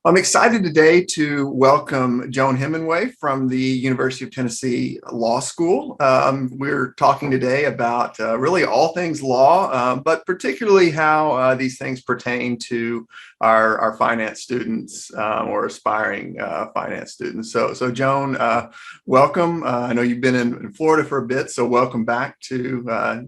I'm excited today to welcome Joan Heminway from the University of Tennessee Law School. We're talking today about really all things law, but particularly how these things pertain to our finance students or aspiring finance students. So Joan, welcome. I know you've been in Florida for a bit, so welcome back to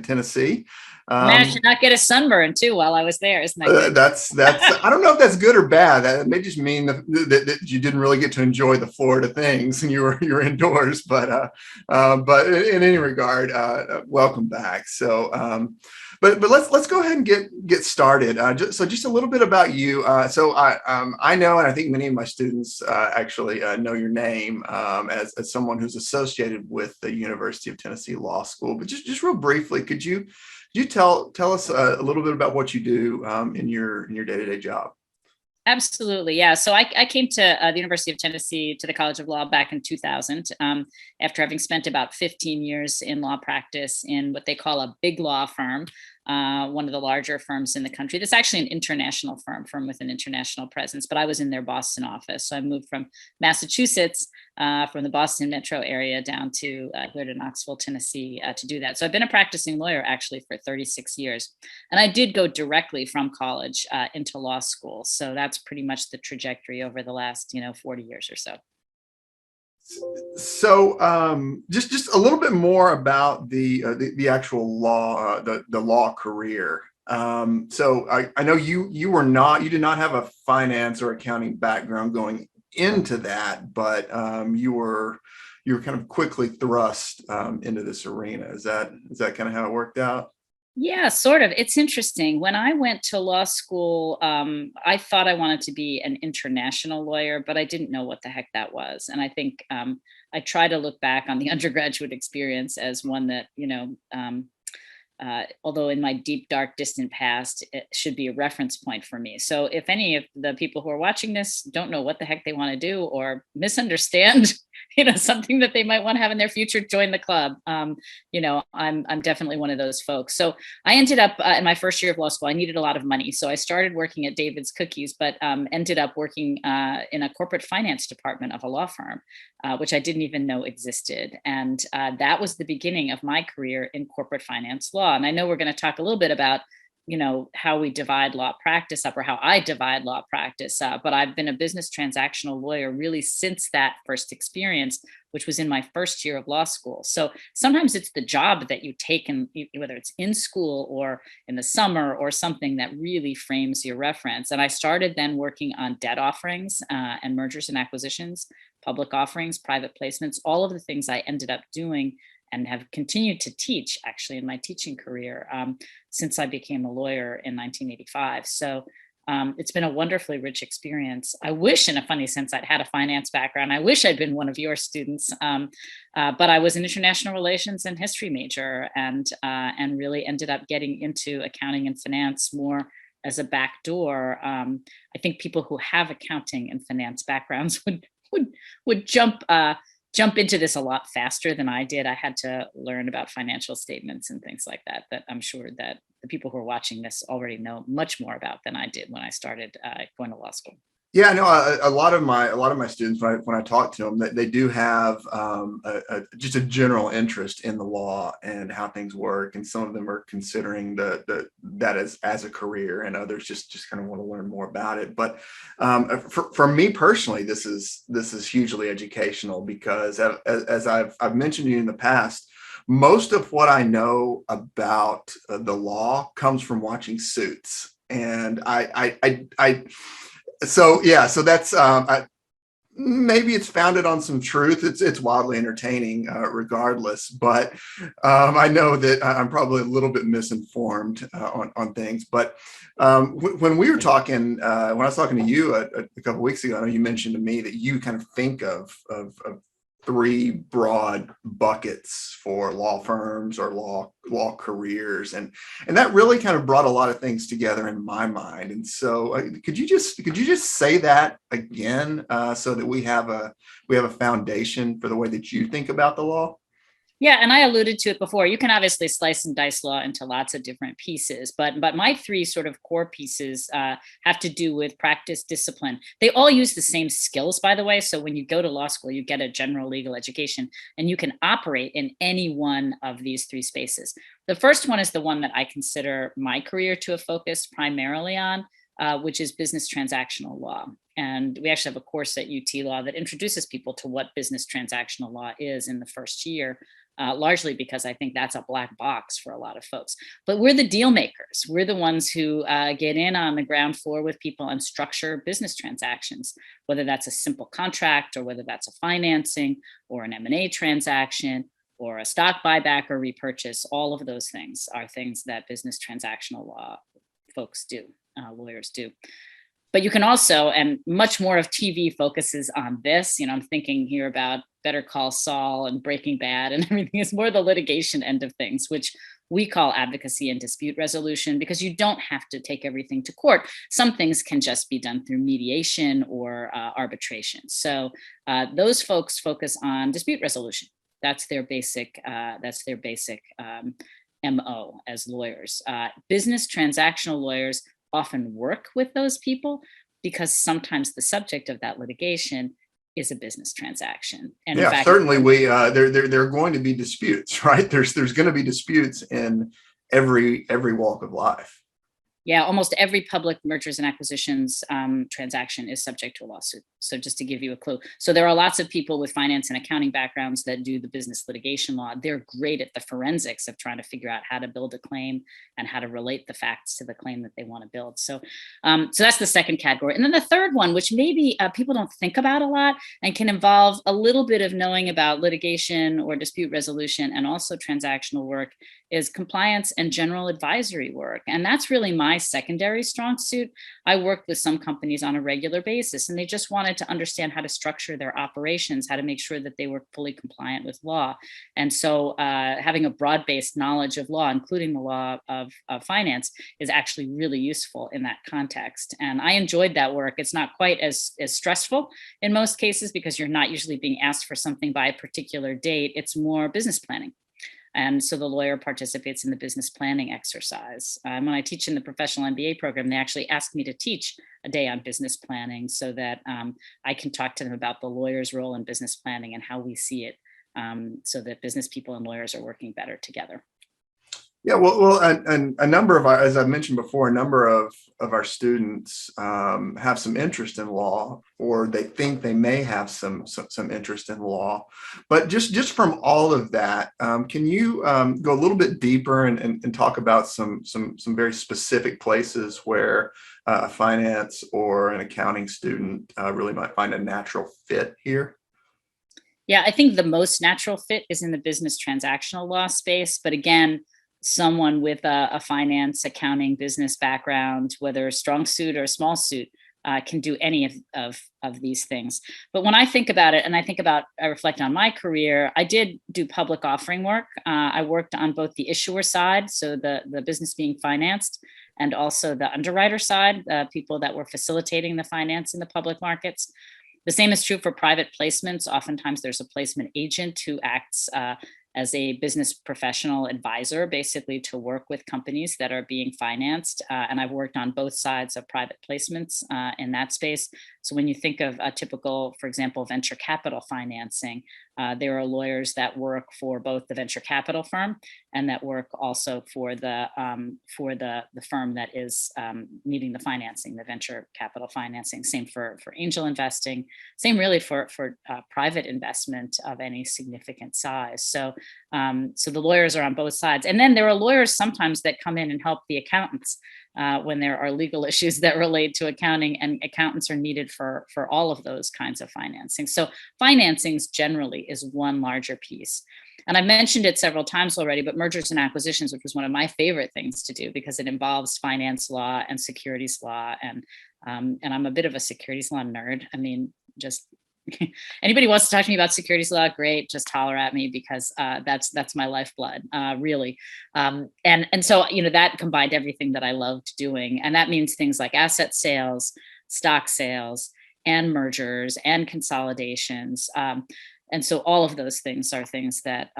Tennessee. Managed to not get a sunburn too while I was there. Isn't that good? That's I don't know if that's good or bad. That may just mean that you didn't really get to enjoy the Florida things and you were indoors. But in any regard, welcome back. But let's go ahead and get started. Just a little bit about you. I know, and I think many of my students actually know your name as someone who's associated with the University of Tennessee Law School. But just real briefly, could you tell us a little bit about what you do in your day-to-day job? Absolutely. Yeah. So I came to the University of Tennessee to the College of Law back in 2000 after having spent about 15 years in law practice in what they call a big law firm, one of the larger firms in the country. That's actually an international firm with an international presence, but I was in their Boston office. So I moved from Massachusetts, from the Boston metro area down to here to Knoxville, Tennessee to do that. So I've been a practicing lawyer actually for 36 years. And I did go directly from college into law school. So that's pretty much the trajectory over the last, 40 years or so. So just a little bit more about the actual law, the law career. So I know you did not have a finance or accounting background going into that, but you were kind of quickly thrust into this arena. Is that kind of how it worked out? Yeah, sort of. It's interesting. When I went to law school, I thought I wanted to be an international lawyer, but I didn't know what the heck that was. And I think I try to look back on the undergraduate experience as one that, although in my deep, dark, distant past, it should be a reference point for me. So if any of the people who are watching this don't know what the heck they want to do or misunderstand, something that they might want to have in their future, join the club. I'm definitely one of those folks. So I ended up in my first year of law school, I needed a lot of money. So I started working at David's Cookies, but ended up working in a corporate finance department of a law firm, which I didn't even know existed. And that was the beginning of my career in corporate finance law. And I know we're going to talk a little bit about how we divide law practice up or how I divide law practice up. But I've been a business transactional lawyer really since that first experience, which was in my first year of law school. So sometimes it's the job that you take, and whether it's in school or in the summer or something that really frames your reference. And I started then working on debt offerings and mergers and acquisitions, public offerings, private placements, all of the things I ended up doing and have continued to teach actually in my teaching career since I became a lawyer in 1985. So it's been a wonderfully rich experience. I wish, in a funny sense, I'd had a finance background. I wish I'd been one of your students, but I was an international relations and history major, and really ended up getting into accounting and finance more as a back door. I think people who have accounting and finance backgrounds would jump into this a lot faster than I did. I had to learn about financial statements and things like that I'm sure that the people who are watching this already know much more about than I did when I started going to law school. Yeah, I know a lot of my students when I talk to them, that they do have just a general interest in the law and how things work, and some of them are considering that as a career, and others just kind of want to learn more about it. But for me personally, this is hugely educational because as I've mentioned to you in the past, most of what I know about the law comes from watching Suits, and so that's maybe it's founded on some truth. It's wildly entertaining, regardless. But I know that I'm probably a little bit misinformed on things. But when we were talking, when I was talking to you a couple of weeks ago, I know you mentioned to me that you kind of think of three broad buckets for law firms or law careers, and that really kind of brought a lot of things together in my mind. And so could you just say that again, so that we have a foundation for the way that you think about the law? Yeah, and I alluded to it before. You can obviously slice and dice law into lots of different pieces, but my three sort of core pieces have to do with practice, discipline. They all use the same skills, by the way. So when you go to law school, you get a general legal education, and you can operate in any one of these three spaces. The first one is the one that I consider my career to have focused primarily on, which is business transactional law. And we actually have a course at UT Law that introduces people to what business transactional law is in the first year. Largely because I think that's a black box for a lot of folks. But we're the deal makers. We're the ones who get in on the ground floor with people and structure business transactions, whether that's a simple contract or whether that's a financing or an M&A transaction or a stock buyback or repurchase. All of those things are things that business transactional law folks do, lawyers do. But you can also, and much more of TV focuses on this, I'm thinking here about Better Call Saul and Breaking Bad and everything. Is more the litigation end of things, which we call advocacy and dispute resolution, because you don't have to take everything to court. Some things can just be done through mediation or arbitration. So those folks focus on dispute resolution. That's their basic MO as lawyers. Business transactional lawyers often work with those people because sometimes the subject of that litigation is a business transaction. And yeah, in fact, certainly there are going to be disputes, right? There's going to be disputes in every walk of life. Yeah, almost every public mergers and acquisitions transaction is subject to a lawsuit. So just to give you a clue. So there are lots of people with finance and accounting backgrounds that do the business litigation law. They're great at the forensics of trying to figure out how to build a claim and how to relate the facts to the claim that they want to build. So that's the second category. And then the third one, which maybe people don't think about a lot and can involve a little bit of knowing about litigation or dispute resolution and also transactional work, is compliance and general advisory work. And that's really my secondary strong suit. I worked with some companies on a regular basis, and they just wanted to understand how to structure their operations, how to make sure that they were fully compliant with law. And so having a broad-based knowledge of law, including the law of finance, is actually really useful in that context. And I enjoyed that work. It's not quite as stressful in most cases because you're not usually being asked for something by a particular date. It's more business planning. And so the lawyer participates in the business planning exercise. When I teach in the professional MBA program, they actually ask me to teach a day on business planning so that I can talk to them about the lawyer's role in business planning and how we see it, so that business people and lawyers are working better together. Yeah, well, and a number of our, as I mentioned before, a number of our students have some interest in law, or they think they may have some interest in law. But just from all of that, can you go a little bit deeper and talk about some very specific places where a finance or an accounting student really might find a natural fit here? Yeah, I think the most natural fit is in the business transactional law space. But again, someone with a finance, accounting, business background, whether a strong suit or a small suit, can do any of these things. But when I think about it, and I reflect on my career, I did do public offering work. I worked on both the issuer side, so the business being financed, and also the underwriter side, people that were facilitating the finance in the public markets. The same is true for private placements. Oftentimes there's a placement agent who acts as a business professional advisor, basically to work with companies that are being financed. And I've worked on both sides of private placements in that space. So when you think of a typical, for example, venture capital financing, there are lawyers that work for both the venture capital firm and that work also for the firm that is needing the financing, the venture capital financing. Same for angel investing. Same really for private investment of any significant size. So the lawyers are on both sides. And then there are lawyers sometimes that come in and help the accountants when there are legal issues that relate to accounting, and accountants are needed for all of those kinds of financing. So financings generally is one larger piece. And I mentioned it several times already, but mergers and acquisitions, which was one of my favorite things to do because it involves finance law and securities law. And I'm a bit of a securities law nerd. I mean, just anybody wants to talk to me about securities law, great, just holler at me because that's my lifeblood, really. And so, that combined everything that I loved doing. And that means things like asset sales, stock sales, and mergers and consolidations. And so all of those things are things that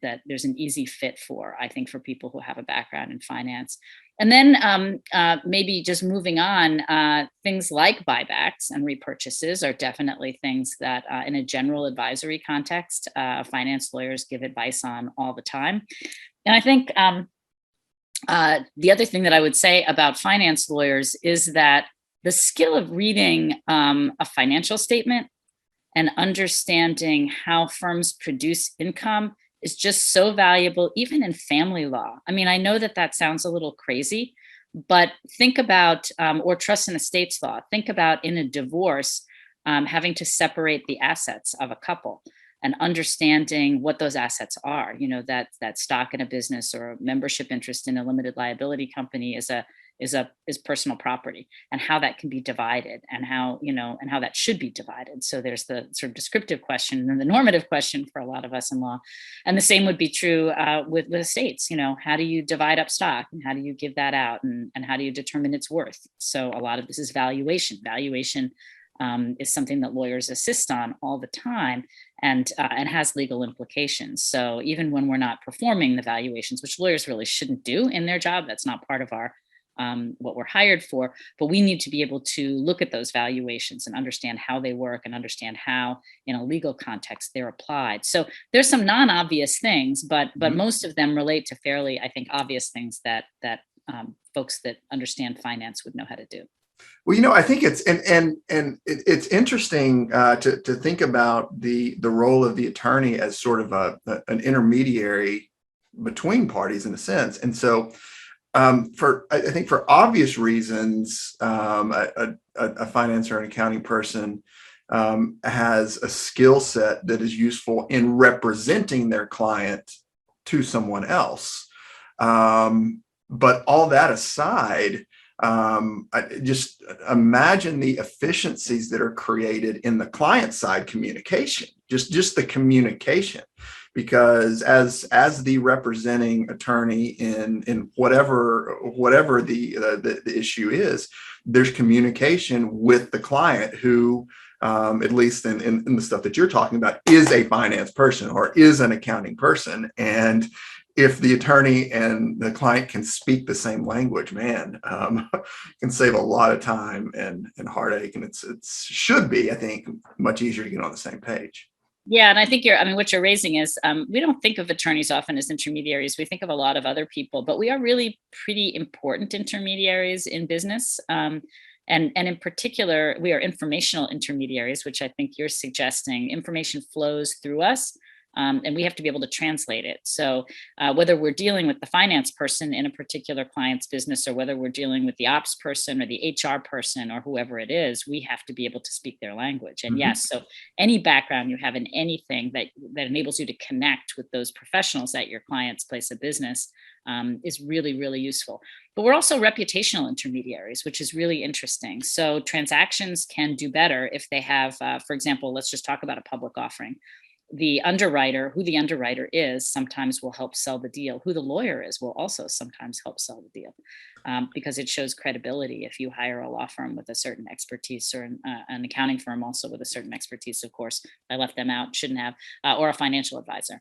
that there's an easy fit for, I think, for people who have a background in finance. And then maybe just moving on, things like buybacks and repurchases are definitely things that in a general advisory context, finance lawyers give advice on all the time. And I think the other thing that I would say about finance lawyers is that the skill of reading a financial statement and understanding how firms produce income is just so valuable, even in family law. I mean, I know that that sounds a little crazy, but think about, or trust in estates law, think about in a divorce, having to separate the assets of a couple and understanding what those assets are. You know, that stock in a business or a membership interest in a limited liability company is personal property, and how that can be divided, and how, you know, and how that should be divided. So there's the sort of descriptive question and then the normative question for a lot of us in law. And the same would be true with estates. You know, how do you divide up stock, and how do you give that out, and how do you determine its worth? So a lot of this is valuation. Valuation is something that lawyers assist on all the time, and has legal implications. So even when we're not performing the valuations, which lawyers really shouldn't do in their job, that's not part of our what we're hired for, but we need to be able to look at those valuations and understand how they work, and understand how in a legal context they're applied. So there's some non-obvious things, but most of them relate to fairly, I think, obvious things that folks that understand finance would know how to do. Well, you know, I think it's it's interesting to think about the role of the attorney as sort of an intermediary between parties in a sense. And so I think for obvious reasons, a finance or an accounting person has a skill set that is useful in representing their client to someone else. But all that aside, just imagine the efficiencies that are created in the client side communication, just the communication. Because as the representing attorney in whatever the issue is, there's communication with the client who, at least in the stuff that you're talking about, is a finance person or is an accounting person. And if the attorney and the client can speak the same language, man, can save a lot of time and heartache. And it should be, I think, much easier to get on the same page. Yeah, and I think what you're raising is we don't think of attorneys often as intermediaries. We think of a lot of other people, but we are really pretty important intermediaries in business. And in particular, we are informational intermediaries, which I think you're suggesting. Information flows through us. And we have to be able to translate it. So whether we're dealing with the finance person in a particular client's business, or whether we're dealing with the ops person or the HR person or whoever it is, we have to be able to speak their language. And yes, so any background you have in anything that enables you to connect with those professionals at your client's place of business is really, really useful. But we're also reputational intermediaries, which is really interesting. So transactions can do better if they have, for example, let's just talk about a public offering. The underwriter, who the underwriter is, sometimes will help sell the deal. Who the lawyer is will also sometimes help sell the deal, because it shows credibility. If you hire a law firm with a certain expertise, or an accounting firm also with a certain expertise, of course, I left them out, shouldn't have, or a financial advisor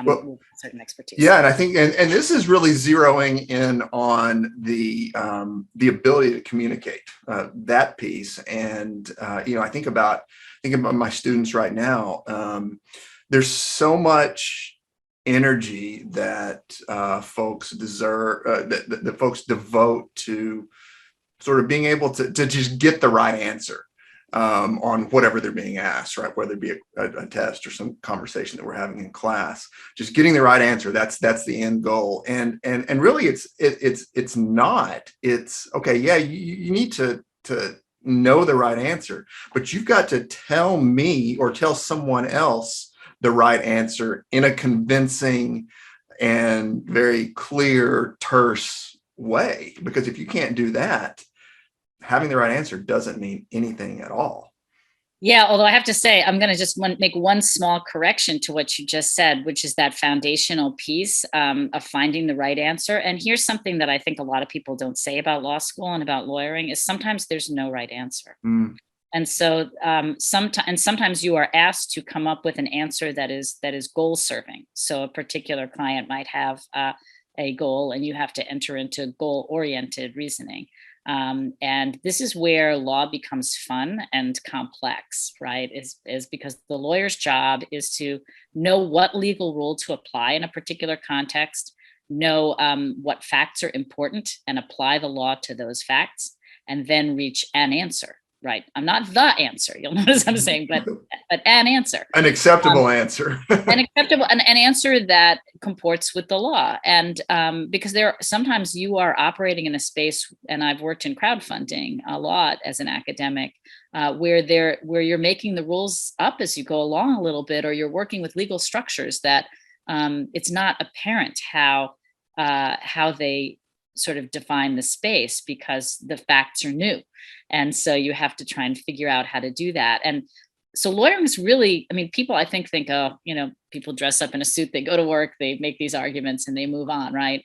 with a certain expertise. Yeah, and I think, and this is really zeroing in on the ability to communicate that piece. And I think about my students right now. There's so much energy that folks deserve, that folks devote to sort of being able to just get the right answer on whatever they're being asked, right? Whether it be a test or some conversation that we're having in class, just getting the right answer. That's the end goal. And really it's not. It's okay. Yeah, you need to know the right answer, but you've got to tell me or tell someone else the right answer in a convincing and very clear, terse way. Because if you can't do that, having the right answer doesn't mean anything at all. Yeah, although I have to say, I'm going to just make one small correction to what you just said, which is that foundational piece of finding the right answer. And here's something that I think a lot of people don't say about law school and about lawyering is sometimes there's no right answer. And so sometimes you are asked to come up with an answer that is goal serving. So a particular client might have a goal, and you have to enter into goal oriented reasoning. And this is where law becomes fun and complex, right? Is because the lawyer's job is to know what legal rule to apply in a particular context, know what facts are important, and apply the law to those facts, and then reach an answer. Right. I'm not the answer. You'll notice I'm saying, but an answer. An acceptable answer. An answer that comports with the law. And because sometimes you are operating in a space, and I've worked in crowdfunding a lot as an academic, where you're making the rules up as you go along a little bit, or you're working with legal structures that it's not apparent how they sort of define the space because the facts are new. And so you have to try and figure out how to do that. And so lawyering is really, I mean, people I think, oh, people dress up in a suit, they go to work, they make these arguments and they move on, right?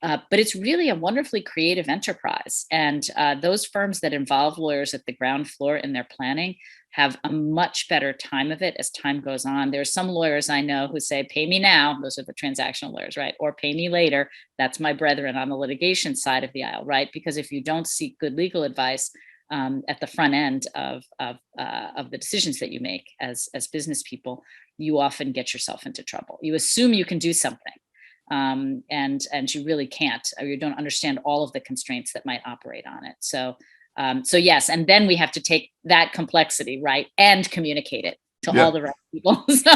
But it's really a wonderfully creative enterprise. And those firms that involve lawyers at the ground floor in their planning have a much better time of it as time goes on. There's some lawyers I know who say, pay me now, those are the transactional lawyers, right? Or pay me later, that's my brethren on the litigation side of the aisle, right? Because if you don't seek good legal advice at the front end of the decisions that you make as business people, you often get yourself into trouble. You assume you can do something, and you really can't, or you don't understand all of the constraints that might operate on it. So yes, and then we have to take that complexity, right, and communicate it to all the right people. So.